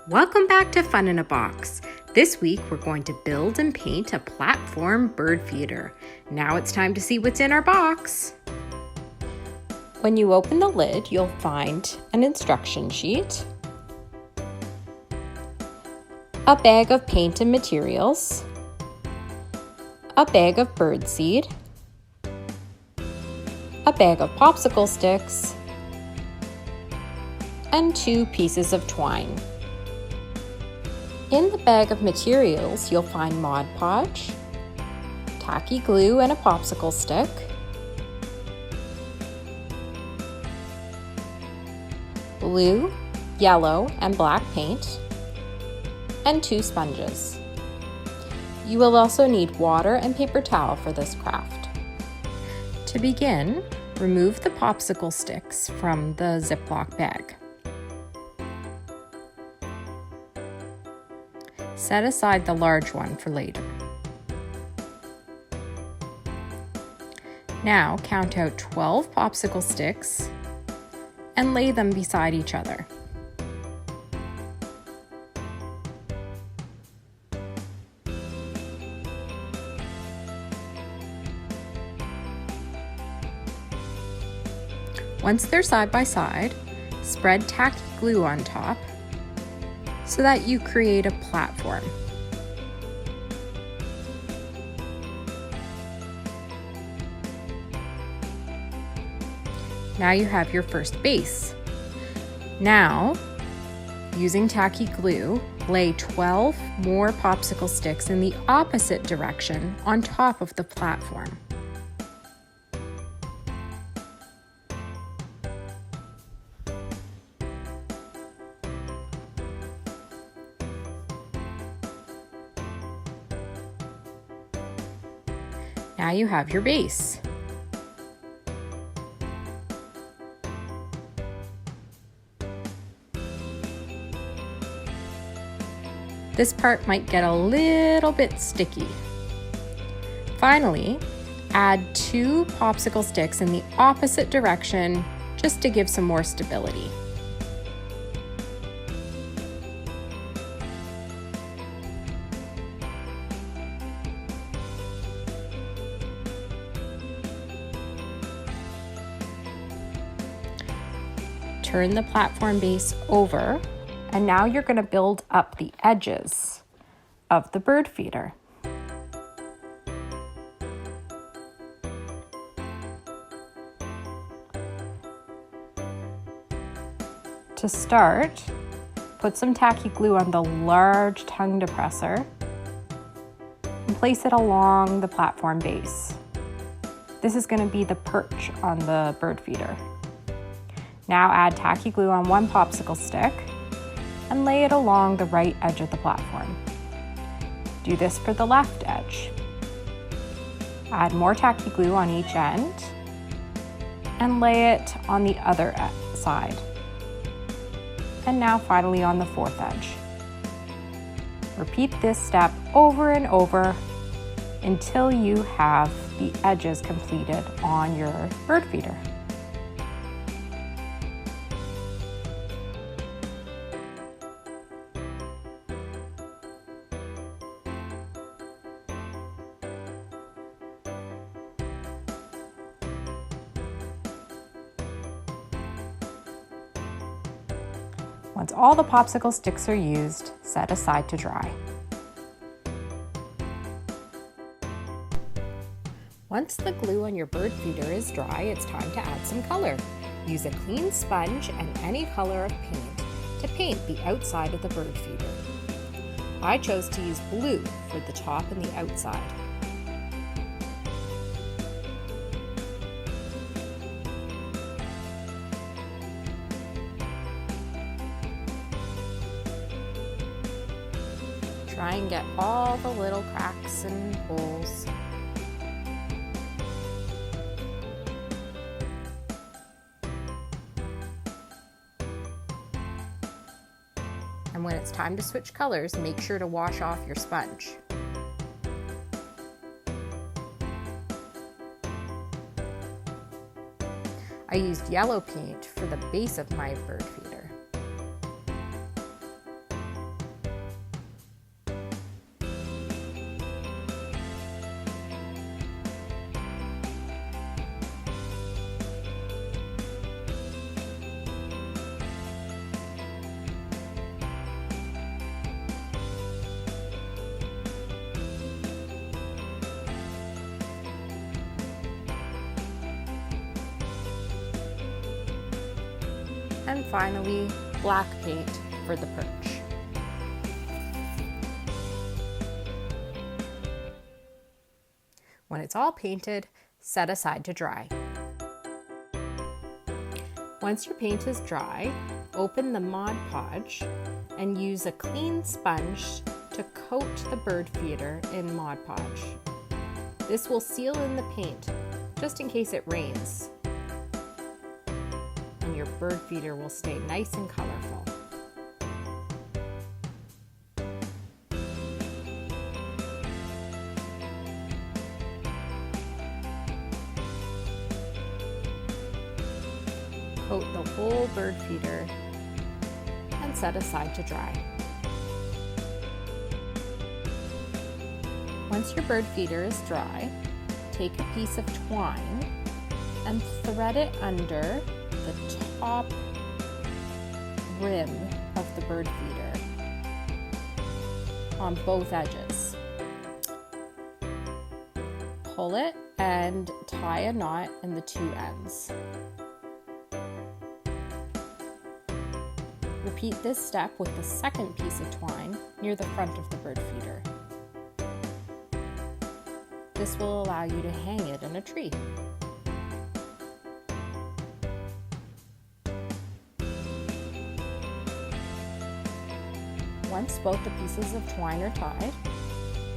Welcome back to Fun in a Box. This week we're going to build and paint a platform bird feeder. Now it's time to see what's in our box. When you open the lid, you'll find an instruction sheet, a bag of paint and materials, a bag of bird seed, a bag of popsicle sticks, and 2 pieces of twine. In the bag of materials, you'll find Mod Podge, tacky glue and a popsicle stick, blue, yellow, and black paint, and 2 sponges. You will also need water and paper towel for this craft. To begin, remove the popsicle sticks from the Ziploc bag. Set aside the large one for later. Now count out 12 popsicle sticks and lay them beside each other. Once they're side by side, spread tacky glue on top so that you create a platform. Now you have your first base. Now, using tacky glue, lay 12 more popsicle sticks in the opposite direction on top of the platform. Now you have your base. This part might get a little bit sticky. Finally, add 2 popsicle sticks in the opposite direction just to give some more stability. Turn the platform base over, and now you're going to build up the edges of the bird feeder. To start, put some tacky glue on the large tongue depressor and place it along the platform base. This is going to be the perch on the bird feeder. Now add tacky glue on 1 popsicle stick and lay it along the right edge of the platform. Do this for the left edge. Add more tacky glue on each end and lay it on the other side. And now finally on the 4th edge. Repeat this step over and over until you have the edges completed on your bird feeder. Once all the popsicle sticks are used, set aside to dry. Once the glue on your bird feeder is dry, it's time to add some color. Use a clean sponge and any color of paint to paint the outside of the bird feeder. I chose to use blue for the top and the outside. Try and get all the little cracks and holes. And when it's time to switch colors, make sure to wash off your sponge. I used yellow paint for the base of my bird feeder. And finally, black paint for the perch. When it's all painted, set aside to dry. Once your paint is dry, open the Mod Podge and use a clean sponge to coat the bird feeder in Mod Podge. This will seal in the paint, just in case it rains. And your bird feeder will stay nice and colorful. Coat the whole bird feeder and set aside to dry. Once your bird feeder is dry, take a piece of twine and thread it under the top rim of the bird feeder on both edges. Pull it and tie a knot in the two ends. Repeat this step with the second piece of twine near the front of the bird feeder. This will allow you to hang it in a tree. Once both the pieces of twine are tied,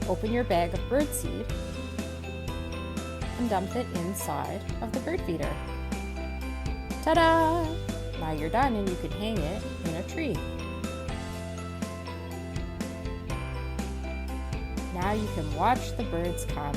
open your bag of birdseed and dump it inside of the bird feeder. Ta-da! Now you're done and you can hang it in a tree. Now you can watch the birds come.